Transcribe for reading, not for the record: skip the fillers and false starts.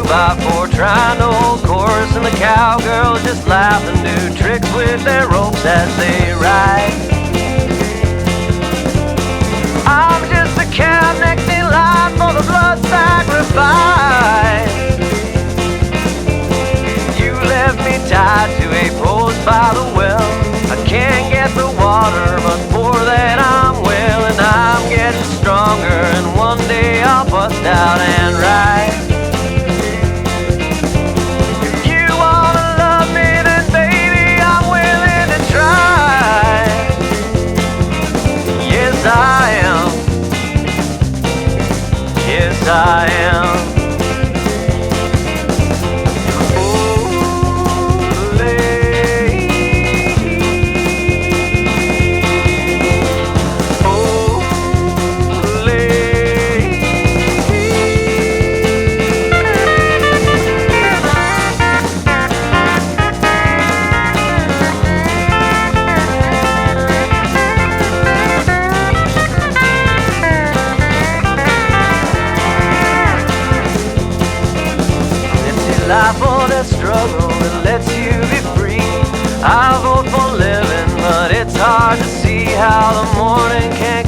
2x4 trying to hold course, and the cowgirls just laugh and do tricks with their ropes as they ride. I'm just a cow next in line for the blood sacrifice. You left me tied to a post by the well. I can't get the water, but for that I'm well, and I'm getting stronger, and one day I'll bust out and ride. If you wanna love me, then baby, I'm willing to try. Yes, I am. Yes, I am. Life or that struggle that lets you be free. I vote for living, but it's hard to see how the morning can't